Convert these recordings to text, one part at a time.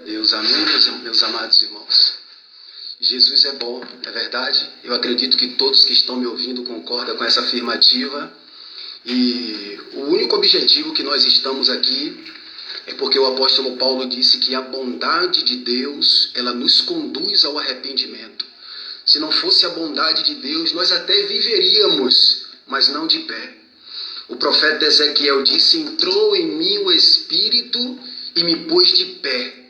Deus, amém, meus amados irmãos. Jesus é bom, é verdade. Eu acredito que todos que estão me ouvindo concordam com essa afirmativa. E o único objetivo que nós estamos aqui é porque o apóstolo Paulo disse que a bondade de Deus, ela nos conduz ao arrependimento. Se não fosse a bondade de Deus, nós até viveríamos, mas não de pé. O profeta Ezequiel disse: entrou em mim o Espírito e me pôs de pé.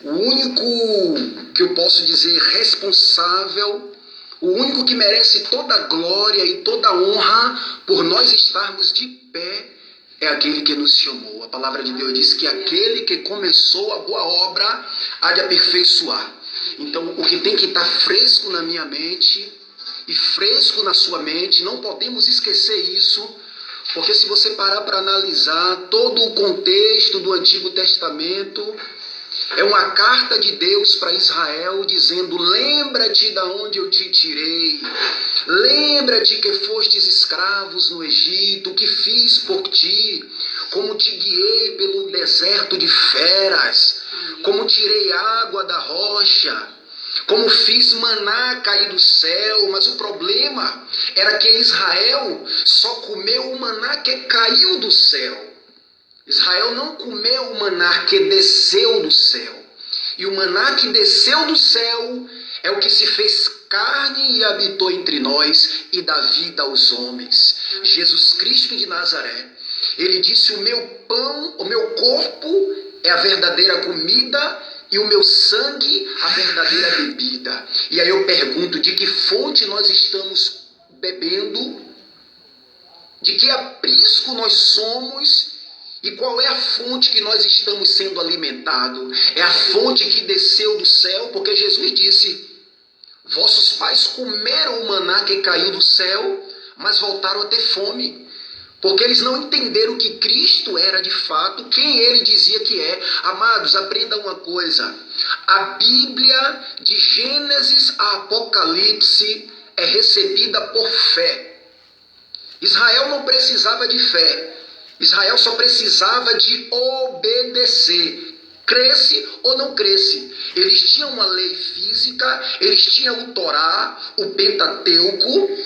O único que eu posso dizer responsável, o único que merece toda a glória e toda a honra por nós estarmos de pé, é aquele que nos chamou. A palavra de Deus diz que aquele que começou a boa obra há de aperfeiçoar. Então, o que tem que estar fresco na minha mente e fresco na sua mente, não podemos esquecer isso, porque se você parar para analisar todo o contexto do Antigo Testamento, é uma carta de Deus para Israel dizendo: lembra-te de onde eu te tirei, lembra-te que fostes escravos no Egito, o que fiz por ti, como te guiei pelo deserto de feras, como tirei água da rocha, como fiz maná cair do céu. Mas o problema era que Israel só comeu o maná que caiu do céu. Israel não comeu o maná que desceu do céu. E o maná que desceu do céu é o que se fez carne e habitou entre nós e dá vida aos homens. Jesus Cristo de Nazaré. Ele disse: o meu pão, o meu corpo é a verdadeira comida e o meu sangue a verdadeira bebida. E aí eu pergunto: de que fonte nós estamos bebendo? De que aprisco nós somos? E qual é a fonte que nós estamos sendo alimentados? É a fonte que desceu do céu, porque Jesus disse: vossos pais comeram o maná que caiu do céu, mas voltaram a ter fome. Porque eles não entenderam que Cristo era de fato quem ele dizia que é. Amados, aprendam uma coisa: a Bíblia, de Gênesis a Apocalipse, é recebida por fé. Israel não precisava de fé. Israel só precisava de obedecer. Cresce ou não cresce. Eles tinham uma lei física, eles tinham o Torá, o Pentateuco.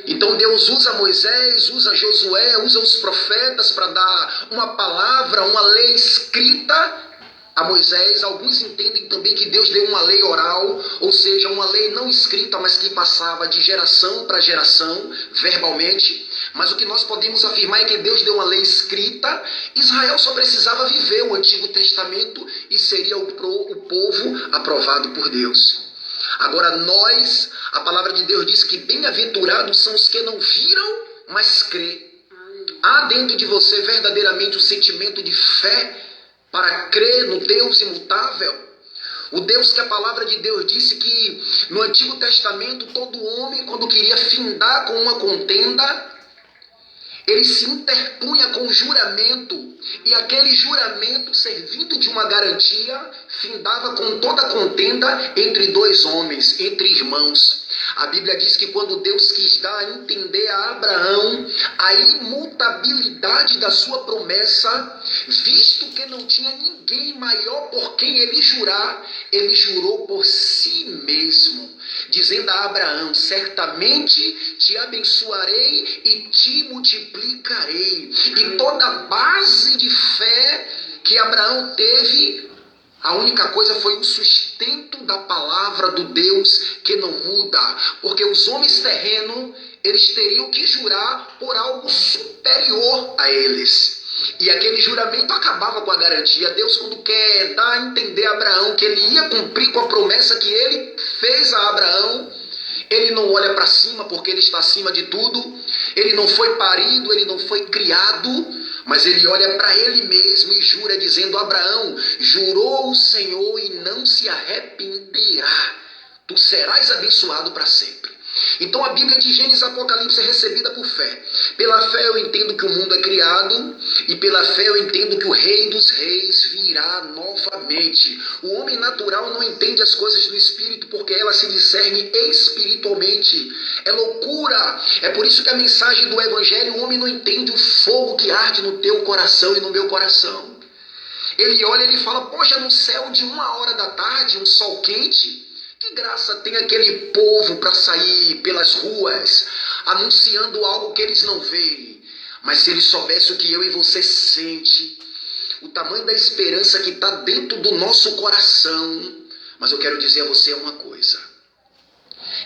Então Deus usa Moisés, usa Josué, usa os profetas para dar uma palavra, uma lei escrita a Moisés. Alguns entendem também que Deus deu uma lei oral, ou seja, uma lei não escrita, mas que passava de geração para geração, verbalmente. Mas o que nós podemos afirmar é que Deus deu uma lei escrita. Israel só precisava viver o Antigo Testamento e seria o povo aprovado por Deus. Agora nós, a palavra de Deus diz que bem-aventurados são os que não viram, mas crê. Há dentro de você verdadeiramente o sentimento de fé para crer no Deus imutável? O Deus que a palavra de Deus disse que no Antigo Testamento todo homem, quando queria findar com uma contenda, ele se interpunha com juramento, e aquele juramento, servindo de uma garantia, findava com toda contenda entre dois homens, entre irmãos. A Bíblia diz que quando Deus quis dar a entender a Abraão a imutabilidade da sua promessa, visto que não tinha ninguém maior por quem ele jurar, ele jurou por si mesmo, dizendo a Abraão: certamente te abençoarei e te multiplicarei. E toda a base de fé que Abraão teve, a única coisa foi o sustento da palavra do Deus que não muda. Porque os homens terrenos, eles teriam que jurar por algo superior a eles. E aquele juramento acabava com a garantia. Deus, quando quer dar a entender a Abraão que ele ia cumprir com a promessa que ele fez a Abraão, ele não olha para cima porque ele está acima de tudo. Ele não foi parido, ele não foi criado, mas ele olha para ele mesmo e jura, dizendo: Abraão, jurou o Senhor e não se arrependerá. Tu serás abençoado para sempre. Então a Bíblia de Gênesis e Apocalipse é recebida por fé. Pela fé eu entendo que o mundo é criado, e pela fé eu entendo que o Rei dos Reis virá novamente. O homem natural não entende as coisas do Espírito, porque elas se discernem espiritualmente. É loucura. É por isso que a mensagem do Evangelho, o homem não entende o fogo que arde no teu coração e no meu coração. Ele olha e ele fala, poxa, no céu de 1 hora da tarde, um sol quente, que graça tem aquele povo para sair pelas ruas, anunciando algo que eles não veem. Mas se eles soubessem o que eu e você sente, o tamanho da esperança que está dentro do nosso coração. Mas eu quero dizer a você uma coisa.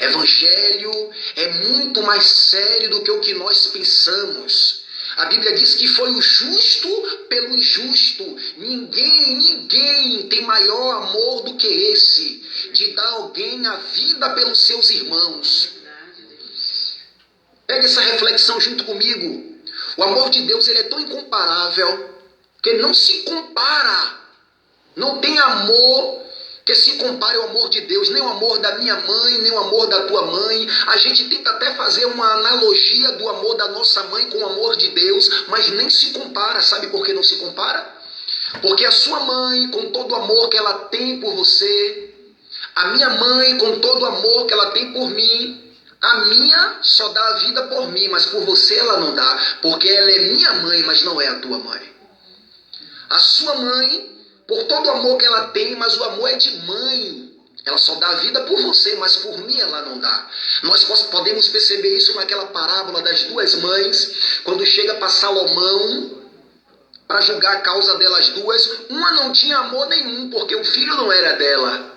Evangelho é muito mais sério do que o que nós pensamos. A Bíblia diz que foi o justo pelo injusto. Ninguém tem maior amor do que esse, de dar alguém a vida pelos seus irmãos. Pega essa reflexão junto comigo. O amor de Deus, ele é tão incomparável que não se compara. Não tem amor que se compare ao amor de Deus, nem o amor da minha mãe, nem o amor da tua mãe. A gente tenta até fazer uma analogia do amor da nossa mãe com o amor de Deus, mas nem se compara. Sabe por que não se compara? Porque a sua mãe, com todo o amor que ela tem por você, a minha mãe, com todo o amor que ela tem por mim, a minha só dá a vida por mim, mas por você ela não dá, porque ela é minha mãe, mas não é a tua mãe. A sua mãe, por todo o amor que ela tem, mas o amor é de mãe. Ela só dá a vida por você, mas por mim ela não dá. Nós podemos perceber isso naquela parábola das duas mães, quando chega para Salomão para julgar a causa delas duas. Uma não tinha amor nenhum, porque o filho não era dela.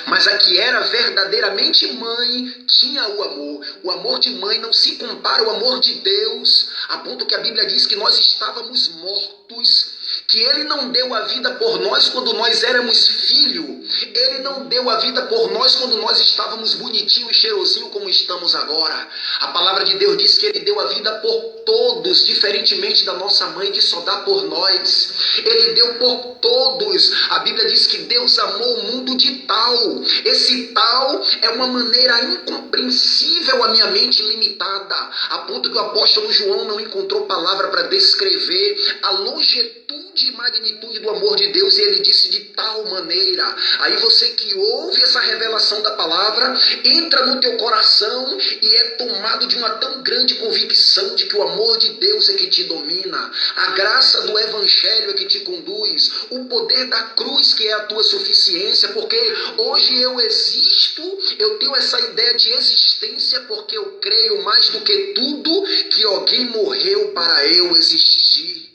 Mas a que era verdadeiramente mãe tinha o amor. O amor de mãe não se compara ao amor de Deus, a ponto que a Bíblia diz que nós estávamos mortos, que Ele não deu a vida por nós quando nós éramos filho. Ele não deu a vida por nós quando nós estávamos bonitinho e cheirosinho como estamos agora. A palavra de Deus diz que Ele deu a vida por todos, diferentemente da nossa mãe que só dá por nós. Ele deu por todos. A Bíblia diz que Deus amou o mundo de tal. Esse tal é uma maneira incompreensível à minha mente limitada, a ponto que o apóstolo João não encontrou palavra para descrever a longitude e magnitude do amor de Deus, e ele disse de tal maneira. Aí você que ouve essa revelação da palavra, entra no teu coração e é tomado de uma tão grande convicção de que o amor de Deus é que te domina, a graça do evangelho é que te conduz, o poder da cruz que é a tua suficiência, porque hoje eu existo, eu tenho essa ideia de existência porque eu creio mais do que tudo que alguém morreu para eu existir.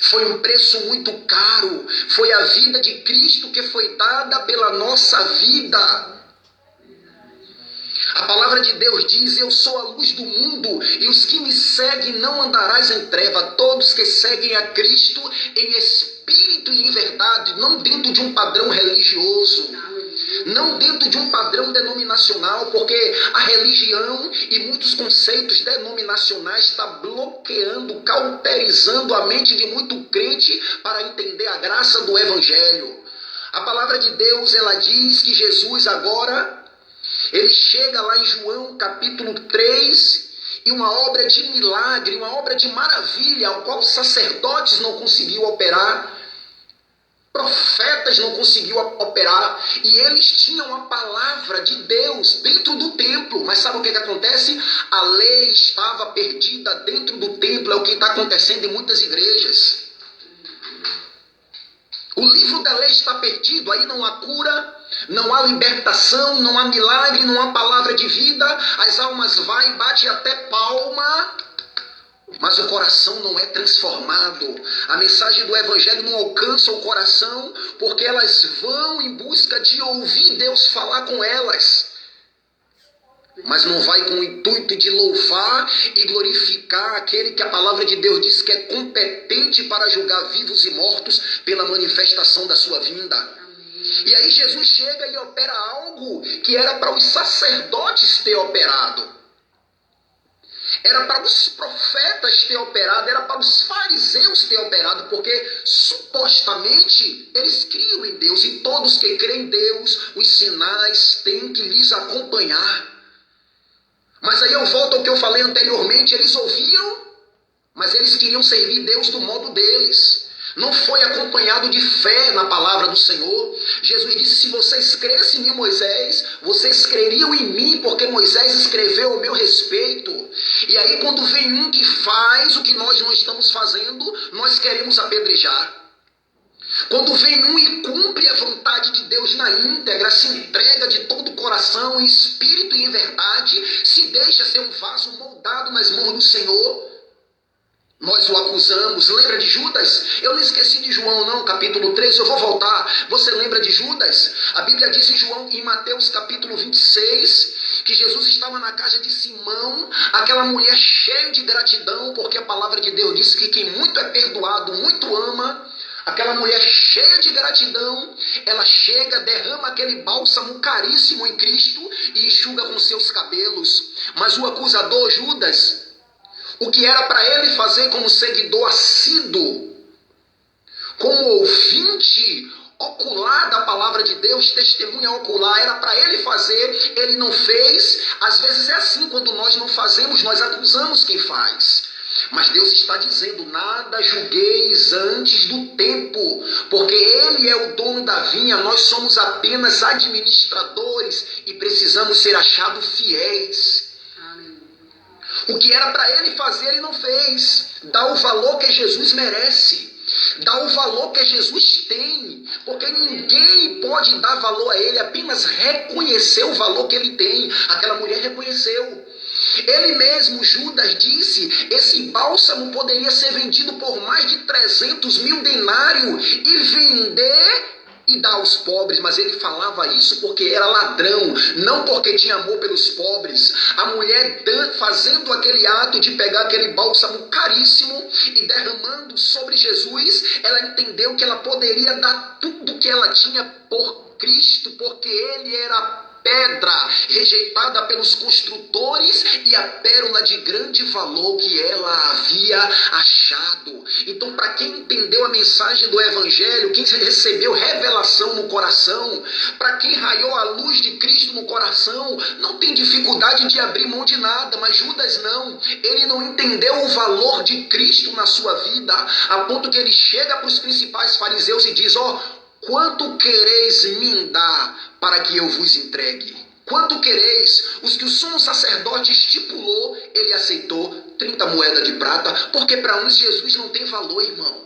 Foi um preço muito caro. Foi a vida de Cristo que foi dada pela nossa vida. A palavra de Deus diz, eu sou a luz do mundo, e os que me seguem não andarás em treva. Todos que seguem a Cristo em espírito e em verdade, não dentro de um padrão religioso, não dentro de um padrão denominacional, porque a religião e muitos conceitos denominacionais está bloqueando, cauterizando a mente de muito crente para entender a graça do evangelho. A palavra de Deus, ela diz que Jesus agora, ele chega lá em João capítulo 3, e uma obra de milagre, uma obra de maravilha, ao qual os sacerdotes não conseguiam operar, profetas não conseguiam operar, e eles tinham a palavra de Deus dentro do templo. Mas sabe o que acontece? A lei estava perdida dentro do templo. É o que está acontecendo em muitas igrejas. O livro da lei está perdido, aí não há cura, não há libertação, não há milagre, não há palavra de vida. As almas vão e batem até palma, mas o coração não é transformado. A mensagem do evangelho não alcança o coração, porque elas vão em busca de ouvir Deus falar com elas, mas não vai com o intuito de louvar e glorificar aquele que a palavra de Deus diz que é competente para julgar vivos e mortos pela manifestação da sua vinda. E aí Jesus chega e opera algo que era para os sacerdotes ter operado, era para os profetas ter operado, era para os fariseus ter operado, porque supostamente eles criam em Deus, e todos que creem em Deus, os sinais têm que lhes acompanhar. Mas aí eu volto ao que eu falei anteriormente, eles ouviam, Mas eles queriam servir Deus do modo deles. Não foi acompanhado de fé na palavra do Senhor. Jesus disse: se vocês crescem em Moisés, vocês creriam em mim, porque Moisés escreveu ao meu respeito. E aí quando vem um que faz o que nós não estamos fazendo, nós queremos apedrejar. Quando vem um e cumpre a vontade de Deus na íntegra, se entrega de todo o coração, em espírito e em verdade, se deixa ser um vaso moldado nas mãos do Senhor, nós o acusamos. Lembra de Judas? Eu não esqueci de João não, capítulo 3, eu vou voltar. Você lembra de Judas? A Bíblia diz em Mateus capítulo 26, que Jesus estava na casa de Simão, aquela mulher cheia de gratidão, porque a palavra de Deus diz que quem muito é perdoado, muito ama. Aquela mulher cheia de gratidão, ela chega, derrama aquele bálsamo caríssimo em Cristo e enxuga com seus cabelos. Mas o acusador, Judas, o que era para ele fazer como seguidor assíduo, como ouvinte ocular da palavra de Deus, testemunha ocular, era para ele fazer, ele não fez. Às vezes é assim, quando nós não fazemos, nós acusamos quem faz. Mas Deus está dizendo: nada julgueis antes do tempo, porque Ele é o dono da vinha, nós somos apenas administradores e precisamos ser achados fiéis. O que era para ele fazer, ele não fez. Dá o valor que Jesus merece. Dá o valor que Jesus tem. Porque ninguém pode dar valor a ele, apenas reconhecer o valor que ele tem. Aquela mulher reconheceu. Ele mesmo, Judas, disse: esse bálsamo poderia ser vendido por mais de 300 mil denários e vender e dar aos pobres. Mas ele falava isso porque era ladrão, não porque tinha amor pelos pobres. A mulher fazendo aquele ato de pegar aquele bálsamo caríssimo e derramando sobre Jesus, ela entendeu que ela poderia dar tudo que ela tinha por Cristo, porque ele era pedra rejeitada pelos construtores e a pérola de grande valor que ela havia achado. Então, para quem entendeu a mensagem do Evangelho, quem recebeu revelação no coração, para quem raiou a luz de Cristo no coração, não tem dificuldade de abrir mão de nada. Mas Judas não, ele não entendeu o valor de Cristo na sua vida, a ponto que ele chega para os principais fariseus e diz: quanto quereis me dar para que eu vos entregue? Quanto quereis? Os que o sumo sacerdote estipulou, ele aceitou 30 moedas de prata, porque para uns Jesus não tem valor, irmão.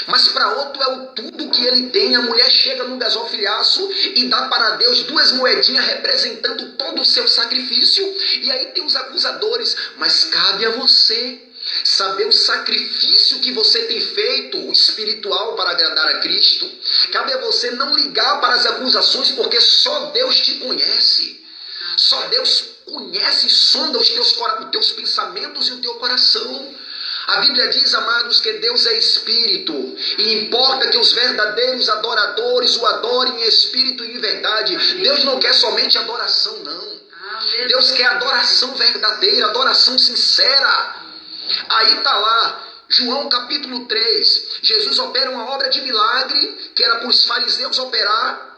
Mas para outro é o tudo que ele tem. A mulher chega no gasofilaço e dá para Deus 2 moedinhas representando todo o seu sacrifício. E aí tem os acusadores: mas cabe a você saber o sacrifício que você tem feito, o espiritual, para agradar a Cristo. Cabe a você não ligar para as acusações, porque só Deus te conhece. Só Deus conhece e sonda os teus pensamentos e o teu coração. A Bíblia diz, amados, que Deus é espírito, e importa que os verdadeiros adoradores o adorem em espírito e em verdade. Deus não quer somente adoração, não. Deus quer adoração verdadeira, adoração sincera. Aí está lá, João capítulo 3, Jesus opera uma obra de milagre, que era para os fariseus operar.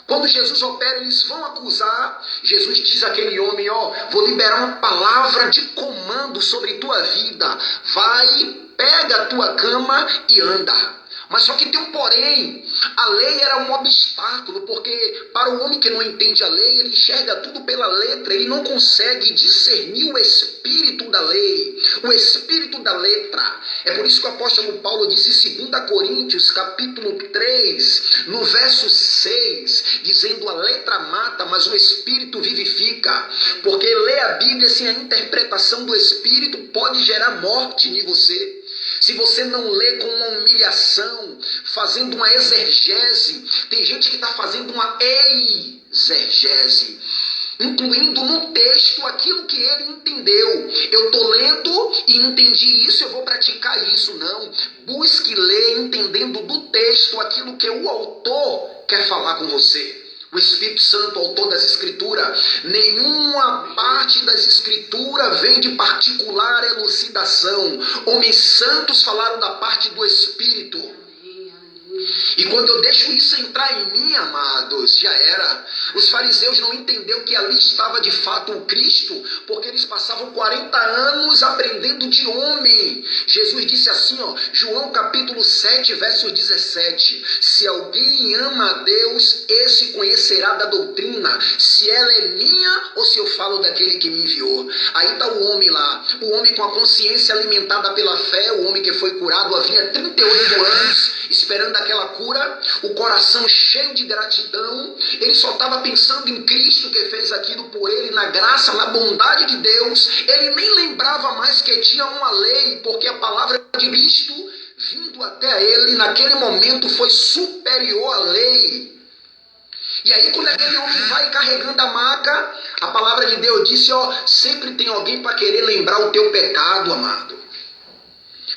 Quando Jesus opera, eles vão acusar. Jesus diz àquele homem: vou liberar uma palavra de comando sobre tua vida. Vai, pega a tua cama e anda. Mas só que tem um porém: a lei era um obstáculo, porque para o homem que não entende a lei, ele enxerga tudo pela letra, ele não consegue discernir o espírito da lei, o espírito da letra. É por isso que o apóstolo Paulo disse em 2 Coríntios, capítulo 3, no verso 6, dizendo: a letra mata, mas o espírito vivifica. Porque ler a Bíblia sem a interpretação do espírito pode gerar morte em você. Se você não lê com uma humilhação, fazendo uma exegese, tem gente que está fazendo uma exegese, incluindo no texto aquilo que ele entendeu. Eu estou lendo e entendi isso, eu vou praticar isso. Não. Busque ler entendendo do texto aquilo que o autor quer falar com você. O Espírito Santo, autor das Escrituras. Nenhuma parte das Escrituras vem de particular elucidação. Homens santos falaram da parte do Espírito. E quando eu deixo isso entrar em mim, amados, já era. Os fariseus não entenderam que ali estava de fato o Cristo, porque eles passavam 40 anos aprendendo de homem. Jesus disse assim, João capítulo 7, verso 17. Se alguém ama a Deus, esse conhecerá da doutrina, se ela é minha ou se eu falo daquele que me enviou. Aí está o homem lá, o homem com a consciência alimentada pela fé, o homem que foi curado havia 38 anos, esperando aquela cura, o coração cheio de gratidão, ele só estava pensando em Cristo que fez aquilo por ele, na graça, na bondade de Deus, ele nem lembrava mais que tinha uma lei, porque a palavra de Cristo, vindo até ele, naquele momento foi superior à lei. E aí quando aquele homem vai carregando a maca, a palavra de Deus disse, sempre tem alguém para querer lembrar o teu pecado, amado.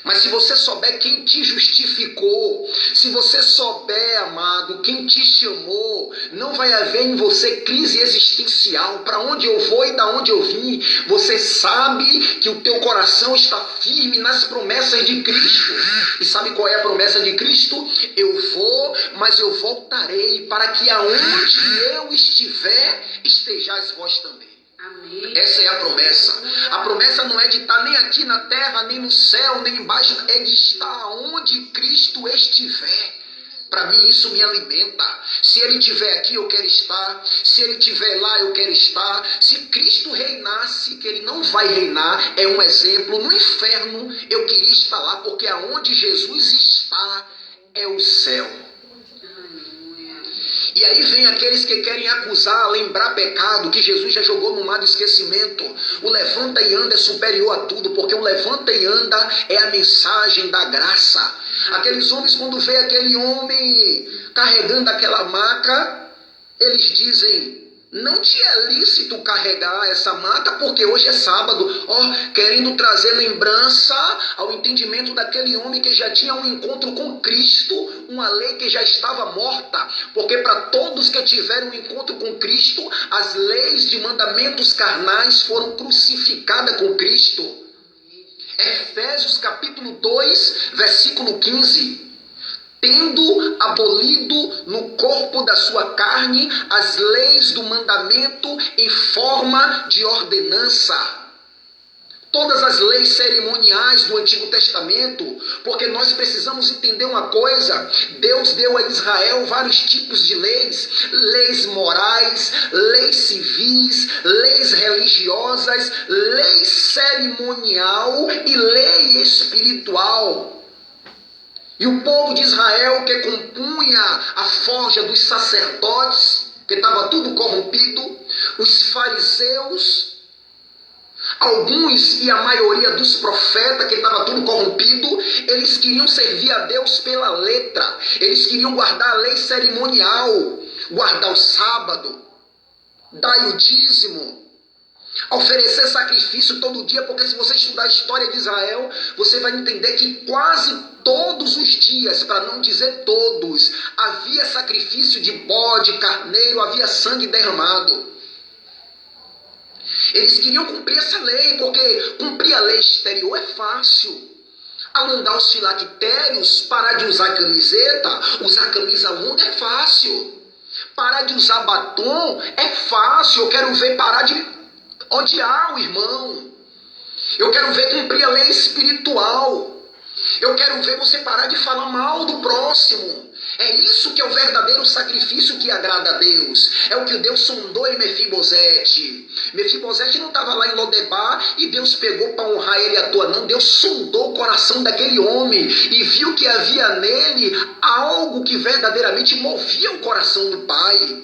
Mas se você souber quem te justificou, se você souber, amado, quem te chamou, não vai haver em você crise existencial. Para onde eu vou e da onde eu vim? Você sabe que o teu coração está firme nas promessas de Cristo. E sabe qual é a promessa de Cristo? Eu vou, mas eu voltarei, para que aonde eu estiver, estejais vós também. Essa é a promessa. A promessa não é de estar nem aqui na terra, nem no céu, nem embaixo. É de estar onde Cristo estiver. Para mim isso me alimenta. Se Ele estiver aqui, eu quero estar. Se Ele estiver lá, eu quero estar. Se Cristo reinasse, que Ele não vai reinar, é um exemplo. No inferno eu queria estar lá, porque aonde Jesus está é o céu. E aí vem aqueles que querem acusar, lembrar pecado, que Jesus já jogou no mar do esquecimento. O levanta e anda é superior a tudo, porque o levanta e anda é a mensagem da graça. Aqueles homens, quando vê aquele homem carregando aquela maca, eles dizem, não te é lícito carregar essa maca, porque hoje é sábado, querendo trazer lembrança ao entendimento daquele homem que já tinha um encontro com Cristo, uma lei que já estava morta, porque para todos que tiveram um encontro com Cristo, as leis de mandamentos carnais foram crucificadas com Cristo. Efésios capítulo 2, versículo 15. Tendo abolido no corpo da sua carne as leis do mandamento em forma de ordenança. Todas as leis cerimoniais do Antigo Testamento, porque nós precisamos entender uma coisa, Deus deu a Israel vários tipos de leis morais, leis civis, leis religiosas, lei cerimonial e lei espiritual. E o povo de Israel, que compunha a forja dos sacerdotes, que estava tudo corrompido, os fariseus, alguns e a maioria dos profetas, que estava tudo corrompido, eles queriam servir a Deus pela letra, eles queriam guardar a lei cerimonial, guardar o sábado, dar o dízimo, oferecer sacrifício todo dia, porque se você estudar a história de Israel, você vai entender que quase todos os dias, para não dizer todos, havia sacrifício de bode, carneiro, havia sangue derramado. Eles queriam cumprir essa lei, porque cumprir a lei exterior é fácil. Alongar os filactérios, parar de usar camiseta, usar camisa longa é fácil. Parar de usar batom é fácil. Eu quero ver parar de odiar o irmão. Eu quero ver cumprir a lei espiritual. Eu quero ver você parar de falar mal do próximo. É isso que é o verdadeiro sacrifício que agrada a Deus. É o que Deus sondou em Mefibosete. Mefibosete não estava lá em Lodebar e Deus pegou para honrar ele à toa, não. Deus sondou o coração daquele homem e viu que havia nele algo que verdadeiramente movia o coração do Pai.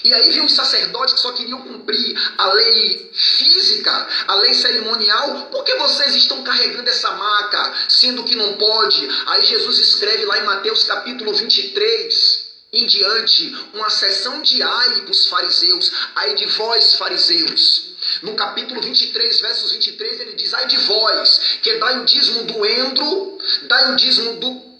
E aí vem os sacerdotes que só queriam cumprir a lei física, a lei cerimonial. Por que vocês estão carregando essa maca, sendo que não pode? Aí Jesus escreve lá em Mateus capítulo 23, em diante, uma sessão de ai para os fariseus. Ai de vós, fariseus. No capítulo 23, versos 23, ele diz, ai de vós, que dai o dízimo do endro, dai o dízimo do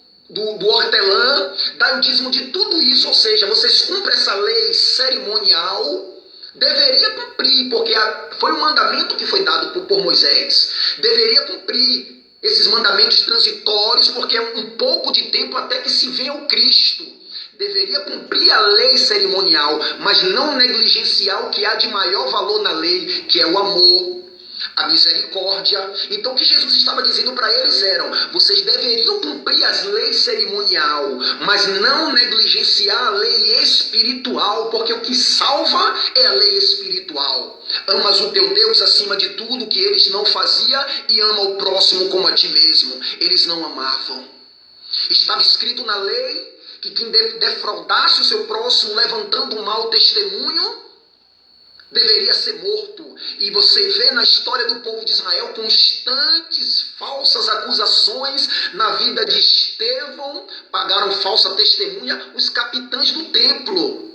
hortelã, dá o dízimo de tudo isso, ou seja, vocês cumprem essa lei cerimonial, deveria cumprir, porque foi um mandamento que foi dado por Moisés, deveria cumprir, esses mandamentos transitórios, porque é um pouco de tempo até que se venha o Cristo. Deveria cumprir a lei cerimonial, mas não negligenciar o que há de maior valor na lei, que é o amor, a misericórdia. Então o que Jesus estava dizendo para eles vocês deveriam cumprir as leis cerimonial, mas não negligenciar a lei espiritual, porque o que salva é a lei espiritual. Amas o teu Deus acima de tudo, que eles não faziam, e ama o próximo como a ti mesmo. Eles não amavam. Estava escrito na lei que quem defraudasse o seu próximo levantando um mau testemunho deveria ser morto. E você vê na história do povo de Israel constantes falsas acusações na vida de Estevão. Pagaram falsa testemunha os capitães do templo.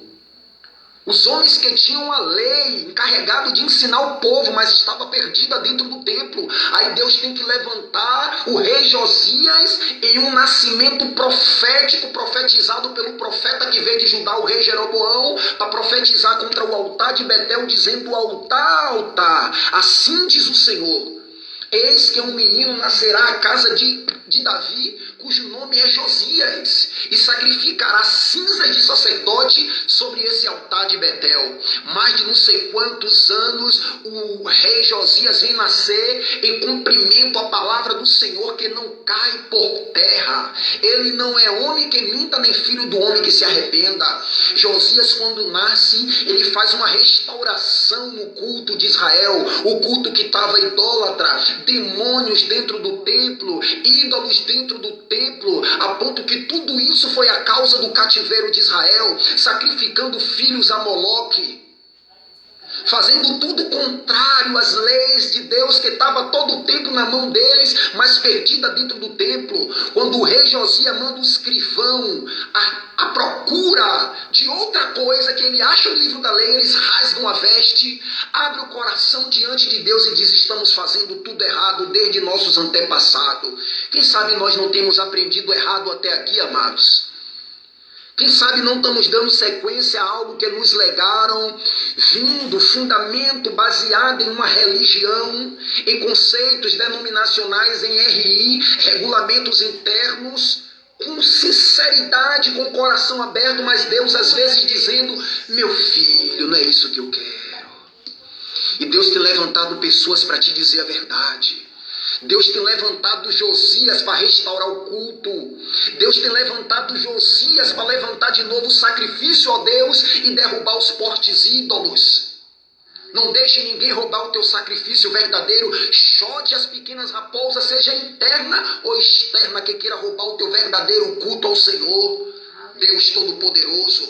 Os homens que tinham a lei, encarregado de ensinar o povo, mas estava perdida dentro do templo. Aí Deus tem que levantar o rei Josias em um nascimento profético, profetizado pelo profeta que veio de Judá, o rei Jeroboão, para profetizar contra o altar de Betel, dizendo: altar, altar, assim diz o Senhor, eis que um menino nascerá à casa de Davi, cujo nome é Josias, e sacrificará cinzas de sacerdote sobre esse altar de Betel. Mais de não sei quantos anos o rei Josias vem nascer em cumprimento à palavra do Senhor, que não cai por terra. Ele não é homem que minta, nem filho do homem que se arrependa. Josias, quando nasce, ele faz uma restauração no culto de Israel, o culto que estava idólatra, demônios dentro do templo, ídolos dentro do templo, a ponto que tudo isso foi a causa do cativeiro de Israel, sacrificando filhos a Moloque, fazendo tudo contrário às leis de Deus, que estava todo o tempo na mão deles, mas perdida dentro do templo. Quando o rei Josias manda o escrivão à procura de outra coisa que ele acha no livro da lei, eles rasgam a veste, abrem o coração diante de Deus e diz: estamos fazendo tudo errado desde nossos antepassados. Quem sabe nós não temos aprendido errado até aqui, amados? Quem sabe não estamos dando sequência a algo que nos legaram, vindo, fundamento baseado em uma religião, em conceitos denominacionais, em RI, regulamentos internos, com sinceridade, com o coração aberto, mas Deus às vezes dizendo: meu filho, não é isso que eu quero. E Deus tem levantado pessoas para te dizer a verdade. Deus tem levantado Josias para restaurar o culto. Deus tem levantado Josias para levantar de novo o sacrifício a Deus e derrubar os postes ídolos. Não deixe ninguém roubar o teu sacrifício verdadeiro. Chote as pequenas raposas, seja interna ou externa, que queira roubar o teu verdadeiro culto ao Senhor, Deus Todo-Poderoso.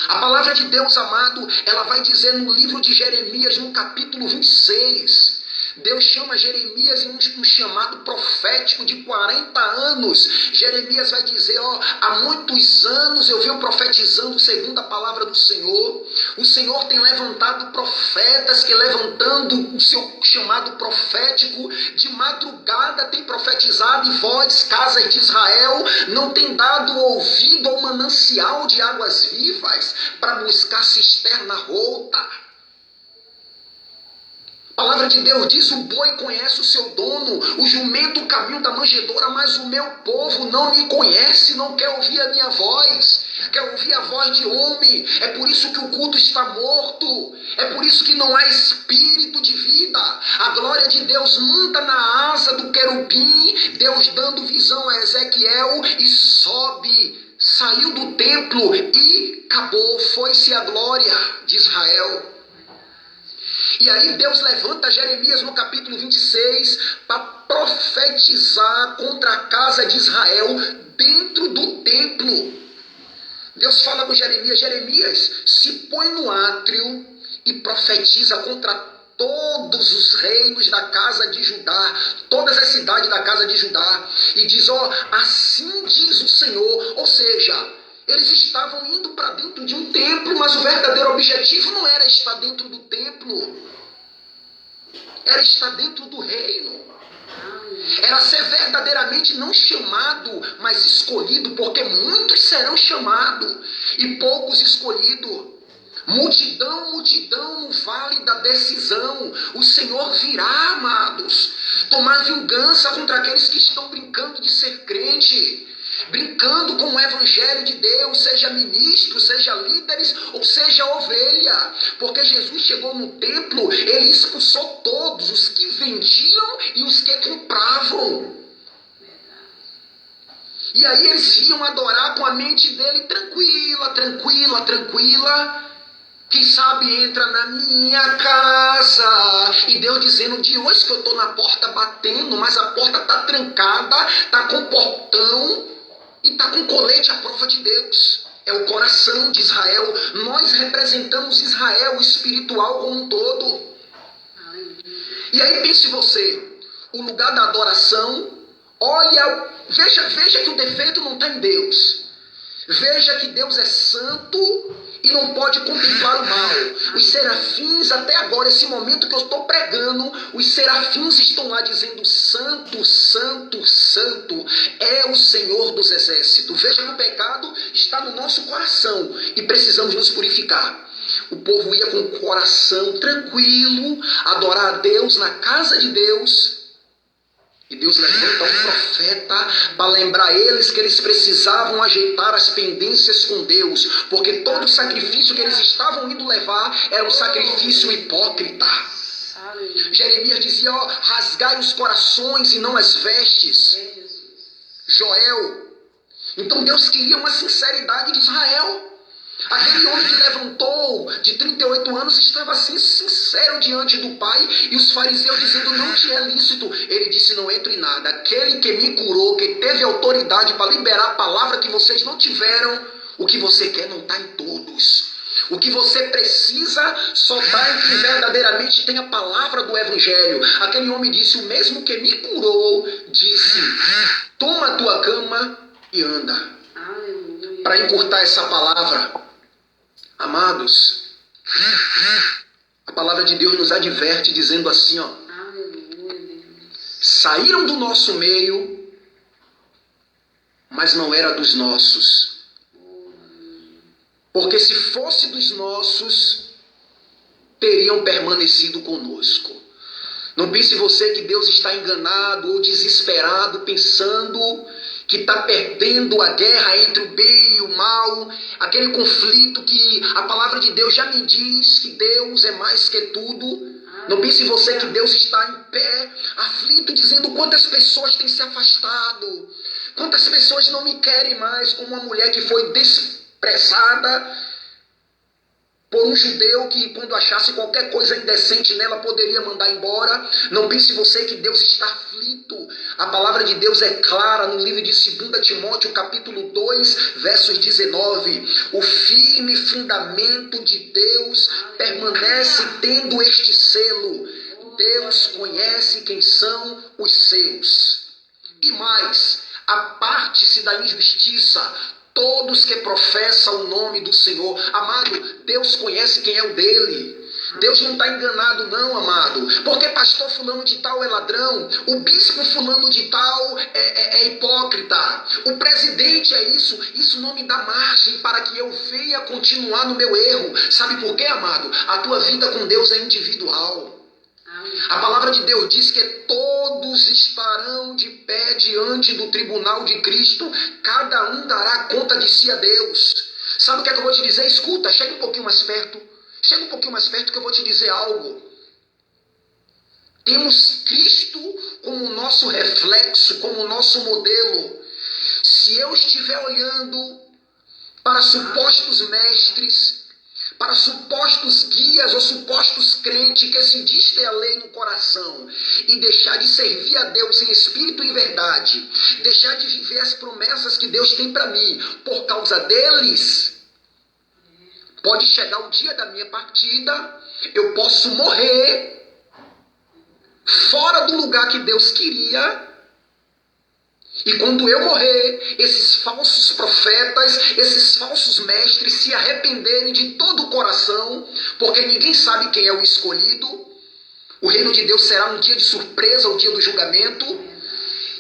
A palavra de Deus, amado, ela vai dizer no livro de Jeremias, no capítulo 26... Deus chama Jeremias em um chamado profético de 40 anos. Jeremias vai dizer: há muitos anos eu venho profetizando segundo a palavra do Senhor. O Senhor tem levantado profetas que, levantando o seu chamado profético, de madrugada tem profetizado, e vós, casas de Israel, não tem dado ouvido ao manancial de águas vivas para buscar cisterna rota. A palavra de Deus diz: o boi conhece o seu dono, o jumento o caminho da manjedoura, mas o meu povo não me conhece, não quer ouvir a minha voz, quer ouvir a voz de homem. É por isso que o culto está morto, é por isso que não há espírito de vida. A glória de Deus anda na asa do querubim, Deus dando visão a Ezequiel, e sobe, saiu do templo e acabou, foi-se a glória de Israel. E aí Deus levanta Jeremias no capítulo 26 para profetizar contra a casa de Israel dentro do templo. Deus fala com Jeremias: Jeremias, se põe no átrio e profetiza contra todos os reinos da casa de Judá, todas as cidades da casa de Judá, e diz: assim diz o Senhor. Ou seja, eles estavam indo para dentro de um templo, mas o verdadeiro objetivo não era estar dentro do templo, era estar dentro do reino. Era ser verdadeiramente não chamado, mas escolhido, porque muitos serão chamados e poucos escolhidos. Multidão, multidão no vale da decisão. O Senhor virá, amados, tomar vingança contra aqueles que estão brincando de ser crente, brincando com o evangelho de Deus, seja ministro, seja líderes ou seja ovelha. Porque Jesus chegou no templo, ele expulsou todos, os que vendiam e os que compravam. E aí eles iam adorar com a mente dele tranquila, tranquila, tranquila. Quem sabe entra na minha casa. E Deus dizendo, de hoje que eu estou na porta batendo, mas a porta está trancada, está com portão e está com colete à prova de Deus. É o coração de Israel. Nós representamos Israel espiritual como um todo. E aí pense você, o lugar da adoração, olha, veja que o defeito não está em Deus. Veja que Deus é santo e não pode contemplar o mal. Os serafins, até agora, esse momento que eu estou pregando, os serafins estão lá dizendo, santo, santo, santo é o Senhor dos exércitos. Veja que o pecado está no nosso coração e precisamos nos purificar. O povo ia com o coração tranquilo, adorar a Deus na casa de Deus. E Deus levanta um profeta para lembrar eles que eles precisavam ajeitar as pendências com Deus, porque todo o sacrifício que eles estavam indo levar era um sacrifício hipócrita. Jeremias dizia, ó, rasgai os corações e não as vestes. Joel. Então Deus queria uma sinceridade de Israel. Aquele homem que levantou de 38 anos estava assim sincero diante do Pai, e os fariseus dizendo, não te é lícito. Ele disse, não entro em nada. Aquele que me curou, que teve autoridade para liberar a palavra que vocês não tiveram, o que você quer não está em todos. O que você precisa só está em que verdadeiramente tem a palavra do Evangelho. Aquele homem disse, o mesmo que me curou, disse, toma a tua cama e anda. Para encurtar essa palavra, amados, a palavra de Deus nos adverte dizendo assim, ó, saíram do nosso meio, mas não era dos nossos. Porque se fosse dos nossos, teriam permanecido conosco. Não pense você que Deus está enganado ou desesperado, pensando que está perdendo a guerra entre o bem e o mal, aquele conflito que a palavra de Deus já me diz que Deus é mais que tudo. Não pense você que Deus está em pé, aflito, dizendo quantas pessoas têm se afastado, quantas pessoas não me querem mais, como uma mulher que foi desprezada por um judeu que, quando achasse qualquer coisa indecente nela, poderia mandar embora. Não pense você que Deus está aflito. A palavra de Deus é clara no livro de 2 Timóteo, capítulo 2, versos 19. O firme fundamento de Deus permanece tendo este selo. Deus conhece quem são os seus. E mais, aparte-se da injustiça todos que professam o nome do Senhor. Amado, Deus conhece quem é o dele. Deus não está enganado não, amado. Porque pastor fulano de tal é ladrão, o bispo fulano de tal é hipócrita, o presidente é isso. Isso não me dá margem para que eu venha continuar no meu erro. Sabe por quê, amado? A tua vida com Deus é individual. A palavra de Deus diz que todos estarão de pé diante do tribunal de Cristo, cada um dará conta de si a Deus. Sabe o que é que eu vou te dizer? Escuta, chega um pouquinho mais perto. Chega um pouquinho mais perto que eu vou te dizer algo. Temos Cristo como nosso reflexo, como nosso modelo. Se eu estiver olhando para supostos mestres, para supostos guias ou supostos crentes que se diz ter a lei no coração e deixar de servir a Deus em espírito e verdade, deixar de viver as promessas que Deus tem para mim por causa deles, pode chegar o dia da minha partida, eu posso morrer fora do lugar que Deus queria. E quando eu morrer, esses falsos profetas, esses falsos mestres se arrependerem de todo o coração, porque ninguém sabe quem é o escolhido. O reino de Deus será um dia de surpresa, o dia do julgamento.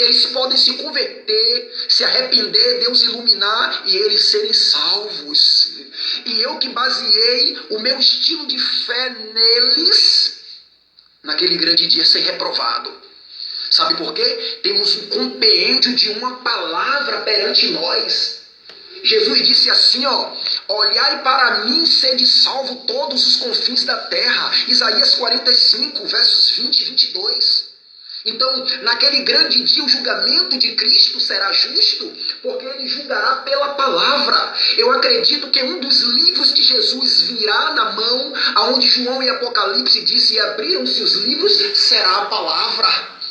Eles podem se converter, se arrepender, Deus iluminar e eles serem salvos. E eu que baseei o meu estilo de fé neles, naquele grande dia ser reprovado. Sabe por quê? Temos um compêndio de uma palavra perante nós. Jesus disse assim, olhai para mim, sede salvo todos os confins da terra. Isaías 45, versos 20 e 22. Então, naquele grande dia, o julgamento de Cristo será justo, porque ele julgará pela palavra. Eu acredito que um dos livros de Jesus virá na mão, aonde João e Apocalipse disse, e abriram-se os livros, será a palavra.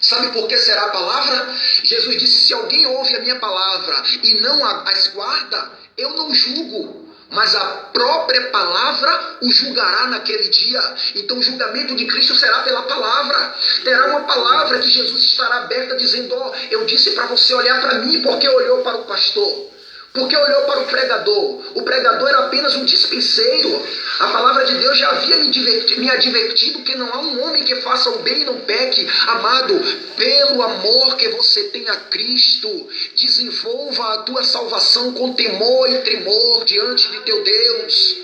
Sabe por que será a palavra? Jesus disse, se alguém ouve a minha palavra e não as guarda, eu não julgo. Mas a própria palavra o julgará naquele dia. Então o julgamento de Cristo será pela palavra. Terá uma palavra que Jesus estará aberta dizendo, eu disse para você olhar para mim porque olhou para o pastor. Porque olhou para o pregador. O pregador era apenas um dispenseiro. A palavra de Deus já havia me advertido que não há um homem que faça o bem e não peque. Amado, pelo amor que você tem a Cristo, desenvolva a tua salvação com temor e tremor diante de teu Deus.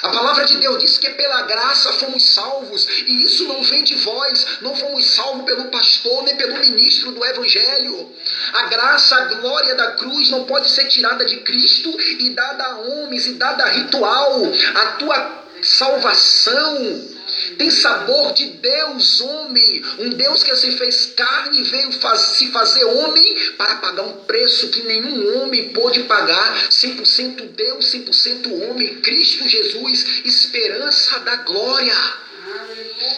A palavra de Deus diz que pela graça fomos salvos, e isso não vem de vós, não fomos salvos pelo pastor, nem pelo ministro do Evangelho. A graça, a glória da cruz não pode ser tirada de Cristo e dada a homens e dada a ritual. A tua salvação tem sabor de Deus, homem, um Deus que se fez carne e veio se fazer homem para pagar um preço que nenhum homem pôde pagar, 100% Deus, 100% homem, Cristo Jesus, esperança da glória.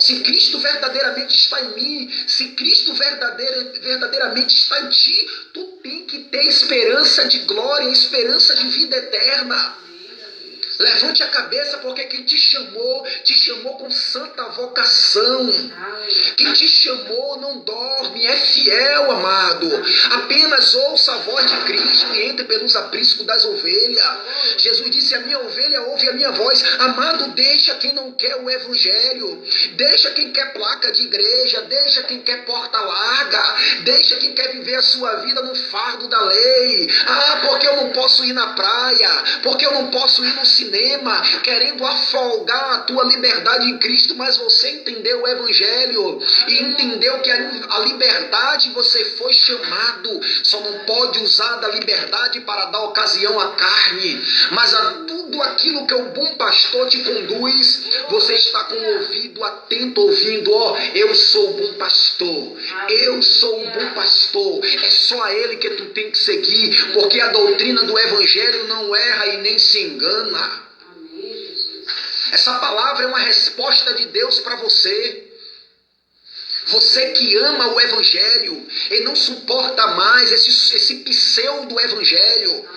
Se Cristo verdadeiramente está em mim, se Cristo verdadeiramente está em ti, tu tem que ter esperança de glória, esperança de vida eterna. Levante a cabeça, porque quem te chamou com santa vocação. Quem te chamou não dorme, é fiel, amado. Apenas ouça a voz de Cristo e entre pelos apriscos das ovelhas. Jesus disse, a minha ovelha ouve a minha voz. Amado, deixa quem não quer o Evangelho. Deixa quem quer placa de igreja. Deixa quem quer porta larga. Deixa quem quer viver a sua vida no fardo da lei. Porque eu não posso ir na praia. Porque eu não posso ir no cinema, querendo afolgar a tua liberdade em Cristo, mas você entendeu o Evangelho e entendeu que a liberdade você foi chamado, só não pode usar da liberdade para dar ocasião à carne, mas a tudo aquilo que o bom pastor te conduz, você está com o ouvido atento ouvindo, eu sou o bom pastor, eu sou o bom pastor, é só a ele que tu tem que seguir, porque a doutrina do Evangelho não erra e nem se engana. Essa palavra é uma resposta de Deus para você. Você que ama o Evangelho e não suporta mais esse pseudo-evangelho,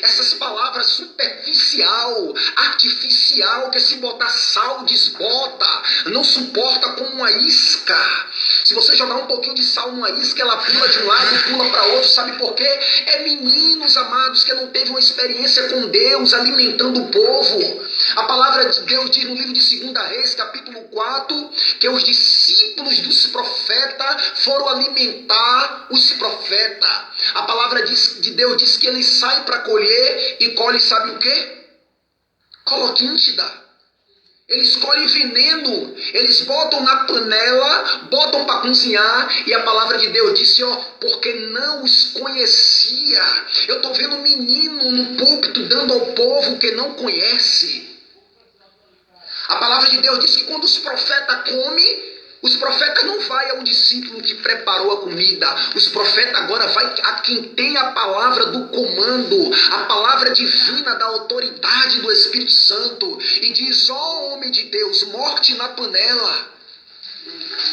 essas palavras superficial, artificial, que se botar sal desbota, não suporta como uma isca. Se você jogar um pouquinho de sal numa isca, ela pula de um lado e pula para outro. Sabe por quê? É meninos amados que não teve uma experiência com Deus alimentando o povo. A palavra de Deus diz no livro de 2 Reis, capítulo 4, que os discípulos dos profetas foram alimentar os profetas. A palavra de Deus diz que eles saem para colher e colhem, sabe o quê? Coloquíntida. Eles colhem veneno, eles botam na panela, botam para cozinhar, e a palavra de Deus disse, porque não os conhecia. Eu estou vendo um menino no púlpito dando ao povo que não conhece. A palavra de Deus diz que quando os profetas comem, os profetas não vão ao discípulo que preparou a comida. Os profetas agora vão a quem tem a palavra do comando, a palavra divina da autoridade do Espírito Santo. E diz, homem de Deus, morte na panela.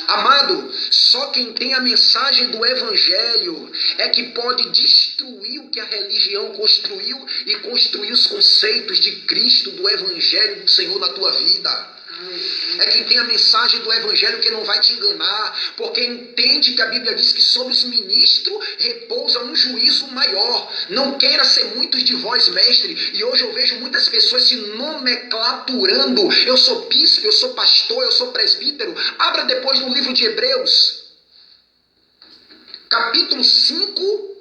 Amado, só quem tem a mensagem do Evangelho é que pode destruir o que a religião construiu e construir os conceitos de Cristo, do Evangelho do Senhor na tua vida. É quem tem a mensagem do Evangelho que não vai te enganar, porque entende que a Bíblia diz que sobre os ministros repousa um juízo maior. Não queira ser muitos de vós, mestre. E hoje eu vejo muitas pessoas se nomenclaturando. Eu sou bispo, eu sou pastor, eu sou presbítero. Abra depois no livro de Hebreus. capítulo 5,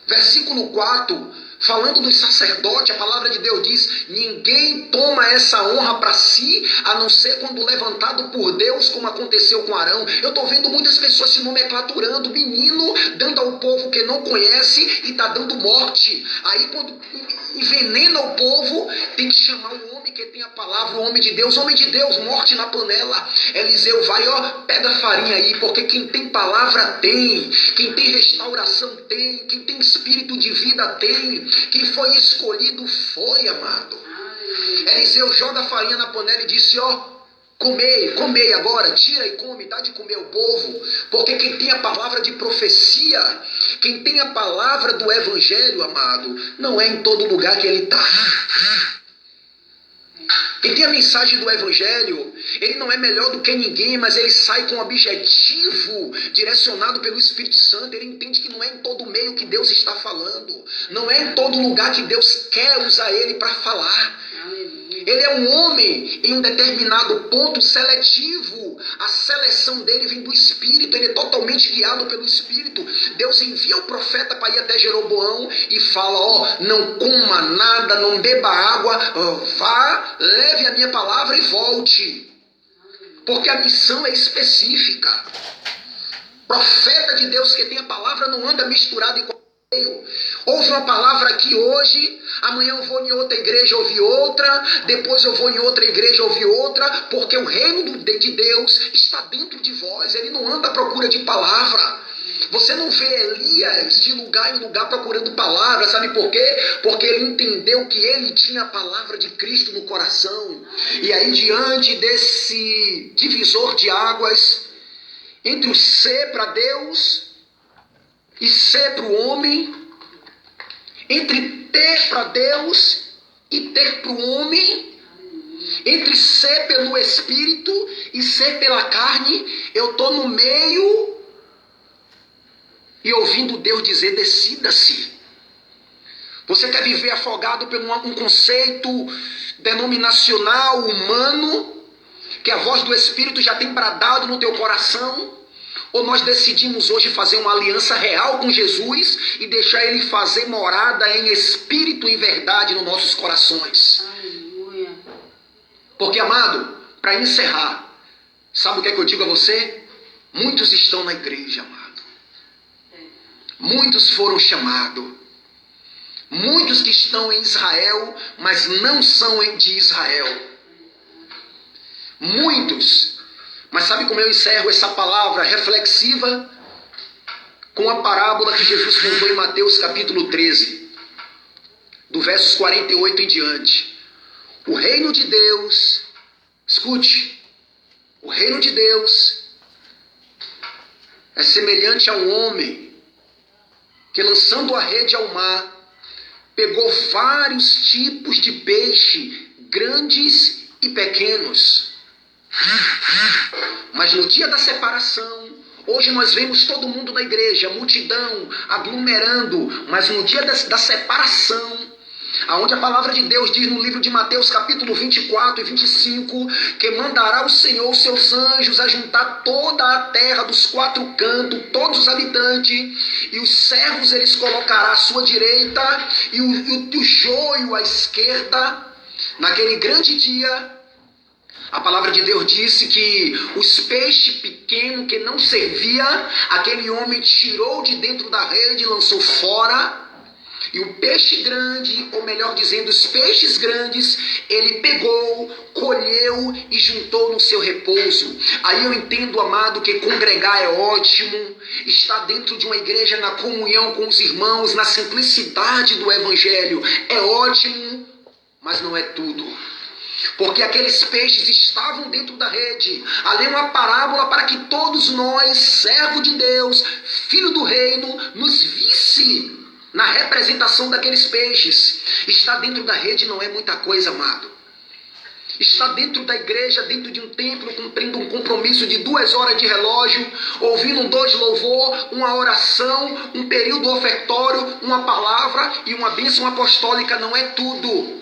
versículo 4, falando dos sacerdotes, a palavra de Deus diz: ninguém toma essa honra para si, a não ser quando levantado por Deus, como aconteceu com Arão. Eu estou vendo muitas pessoas se nomenclaturando, menino, dando ao povo que não conhece e está dando morte. Aí quando envenena o povo, tem que chamar o homem que tem a palavra, o homem de Deus, morte na panela. Eliseu vai, pega a farinha aí, porque quem tem palavra tem, quem tem restauração tem, quem tem espírito de vida tem, quem foi escolhido foi, amado. Eliseu joga a farinha na panela e disse: comei agora, tira e come, dá de comer ao povo, porque quem tem a palavra de profecia, quem tem a palavra do evangelho, amado, não é em todo lugar que ele está. Quem tem a mensagem do evangelho, ele não é melhor do que ninguém, mas ele sai com um objetivo direcionado pelo Espírito Santo. Ele entende que não é em todo meio que Deus está falando, não é em todo lugar que Deus quer usar ele para falar. Ele é um homem em um determinado ponto seletivo. A seleção dele vem do Espírito. Ele é totalmente guiado pelo Espírito. Deus envia o profeta para ir até Jeroboão e fala: não coma nada, não beba água, vá, leve a minha palavra e volte. Porque a missão é específica. Profeta de Deus que tem a palavra não anda misturado em qualquer meio. Ouve uma palavra aqui hoje, amanhã eu vou em outra igreja ouvir outra, depois eu vou em outra igreja ouvir outra, porque o reino de Deus está dentro de vós. Ele não anda à procura de palavra. Você não vê Elias de lugar em lugar procurando palavra, sabe por quê? Porque ele entendeu que ele tinha a palavra de Cristo no coração. E aí, diante desse divisor de águas, entre o ser para Deus e ser para o homem, entre ter para Deus e ter para o homem, entre ser pelo Espírito e ser pela carne, eu estou no meio e ouvindo Deus dizer: decida-se. Você quer viver afogado por um conceito denominacional, humano, que a voz do Espírito já tem bradado no teu coração? Ou nós decidimos hoje fazer uma aliança real com Jesus e deixar Ele fazer morada em espírito e verdade nos nossos corações? Aleluia. Porque, amado, para encerrar, sabe o que é que eu digo a você? Muitos estão na igreja, amado. Muitos foram chamados. Muitos que estão em Israel, mas não são de Israel. Muitos. Mas sabe como eu encerro essa palavra reflexiva? Com a parábola que Jesus contou em Mateus capítulo 13, do versos 48 em diante. O reino de Deus, escute, o reino de Deus é semelhante a um homem que, lançando a rede ao mar, pegou vários tipos de peixe, grandes e pequenos. Mas no dia da separação, hoje nós vemos todo mundo na igreja, multidão, aglomerando, mas no dia da separação, aonde a palavra de Deus diz no livro de Mateus capítulo 24 e 25, que mandará o Senhor os seus anjos a juntar toda a terra dos quatro cantos, todos os habitantes, e os servos eles colocará à sua direita e o joio à esquerda. Naquele grande dia, a palavra de Deus disse que os peixes pequenos que não servia, aquele homem tirou de dentro da rede e lançou fora. E o peixe grande, ou melhor dizendo, os peixes grandes, ele pegou, colheu e juntou no seu repouso. Aí eu entendo, amado, que congregar é ótimo, estar dentro de uma igreja na comunhão com os irmãos, na simplicidade do evangelho é ótimo, mas não é tudo. Porque aqueles peixes estavam dentro da rede. Ali é uma parábola para que todos nós, servo de Deus, filho do reino, nos visse na representação daqueles peixes. Estar dentro da rede não é muita coisa, amado. Estar dentro da igreja, dentro de um templo, cumprindo um compromisso de 2 horas de relógio, ouvindo um 2 de louvor, uma oração, um período ofertório, uma palavra e uma bênção apostólica não é tudo.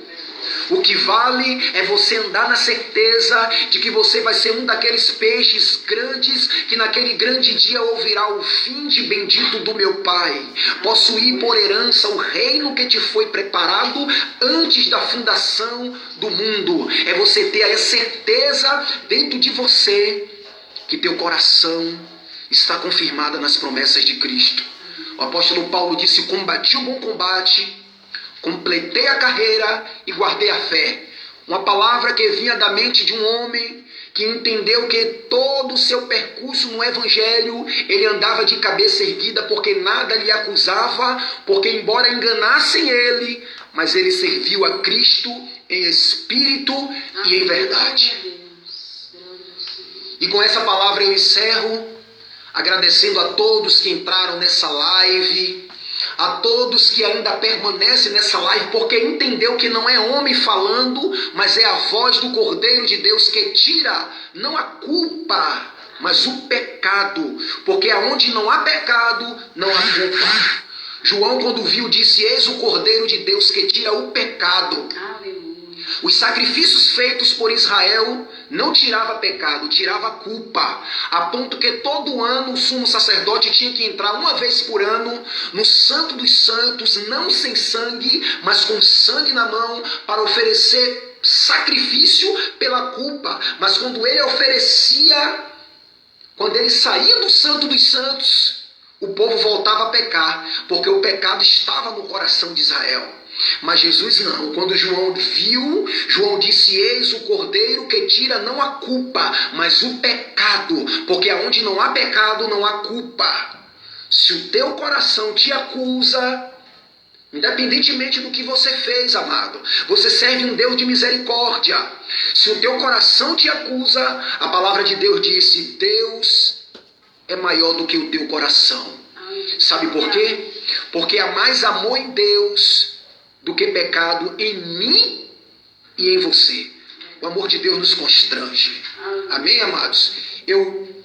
O que vale é você andar na certeza de que você vai ser um daqueles peixes grandes que naquele grande dia ouvirá o fim de bendito do meu Pai. Possuir por herança o reino que te foi preparado antes da fundação do mundo. É você ter a certeza dentro de você que teu coração está confirmado nas promessas de Cristo. O apóstolo Paulo disse: combati o bom combate, completei a carreira e guardei a fé. Uma palavra que vinha da mente de um homem que entendeu que todo o seu percurso no Evangelho, ele andava de cabeça erguida, porque nada lhe acusava, porque embora enganassem ele, mas ele serviu a Cristo em espírito e em verdade. E com essa palavra eu encerro, agradecendo a todos que entraram nessa live, a todos que ainda permanecem nessa live, porque entendeu que não é homem falando, mas é a voz do Cordeiro de Deus que tira, não a culpa, mas o pecado, porque aonde não há pecado, não há culpa. João, quando viu, disse: eis o Cordeiro de Deus que tira o pecado. Os sacrifícios feitos por Israel não tirava pecado, tirava culpa, a ponto que todo ano o sumo sacerdote tinha que entrar uma vez por ano no Santo dos Santos, não sem sangue, mas com sangue na mão, para oferecer sacrifício pela culpa. Mas quando ele oferecia, quando ele saía do Santo dos Santos, o povo voltava a pecar, porque o pecado estava no coração de Israel. Mas Jesus não. Quando João viu, João disse: eis o Cordeiro que tira não a culpa, mas o pecado, porque aonde não há pecado, não há culpa. Se o teu coração te acusa, independentemente do que você fez, amado, você serve um Deus de misericórdia. Se o teu coração te acusa, a palavra de Deus disse: Deus é maior do que o teu coração. Sabe por quê? Porque há mais amor em Deus do que pecado em mim e em você. O amor de Deus nos constrange. Amém, amados? Eu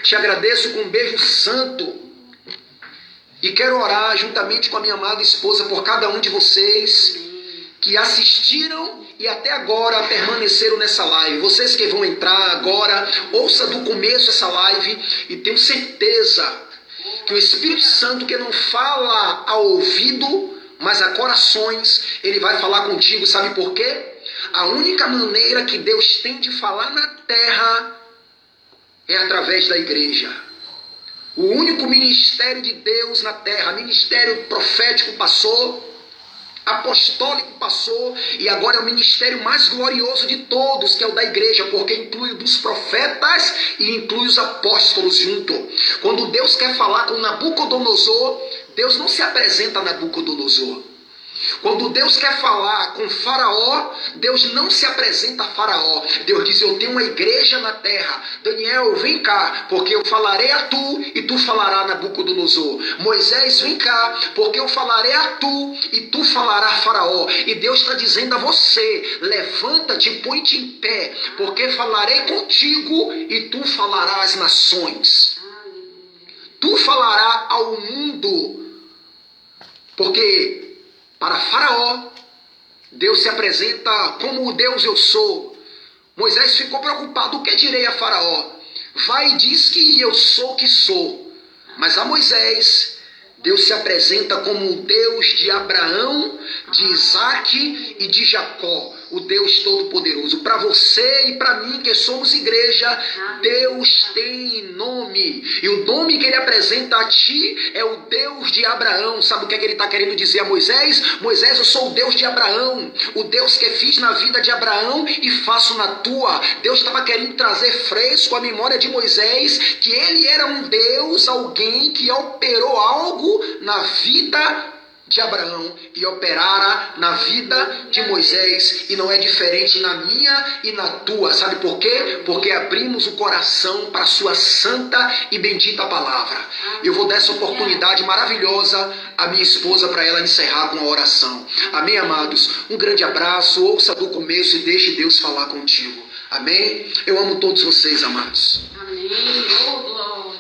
te agradeço com um beijo santo e quero orar juntamente com a minha amada esposa por cada um de vocês que assistiram e até agora permaneceram nessa live. Vocês que vão entrar agora, ouça do começo essa live e tenho certeza que o Espírito Santo, que não fala ao ouvido, mas a corações, ele vai falar contigo. Sabe por quê? A única maneira que Deus tem de falar na terra é através da igreja. O único ministério de Deus na terra, ministério profético passou, apostólico passou, e agora é o ministério mais glorioso de todos, que é o da igreja, porque inclui os profetas e inclui os apóstolos junto. Quando Deus quer falar com Nabucodonosor, Deus não se apresenta a Nabucodonosor. Quando Deus quer falar com Faraó, Deus não se apresenta a Faraó. Deus diz: eu tenho uma igreja na terra. Daniel, vem cá, porque eu falarei a tu e tu falará a Nabucodonosor. Moisés, vem cá, porque eu falarei a tu e tu falará a Faraó. E Deus está dizendo a você: levanta-te, põe-te em pé, porque falarei contigo e tu falarás às nações. Tu falarás ao mundo. Porque para Faraó, Deus se apresenta como o Deus eu sou. Moisés ficou preocupado: o que direi a Faraó? Vai e diz que eu sou o que sou. Mas a Moisés, Deus se apresenta como o Deus de Abraão, de Isaac e de Jacó, o Deus Todo-Poderoso. Para você e para mim que somos igreja, Deus tem nome. E o nome que ele apresenta a ti é o Deus de Abraão. Sabe o que é que ele está querendo dizer a Moisés? Moisés, eu sou o Deus de Abraão. O Deus que fiz na vida de Abraão e faço na tua. Deus estava querendo trazer fresco à memória de Moisés que ele era um Deus, alguém que operou algo na vida de Abraão e operara na vida de Moisés, e não é diferente na minha e na tua. Sabe por quê? Porque abrimos o coração para a sua santa e bendita palavra. Eu vou dar essa oportunidade maravilhosa à minha esposa para ela encerrar com a oração. Amém, amados? Um grande abraço, ouça do começo e deixe Deus falar contigo. Amém? Eu amo todos vocês, amados. Amém.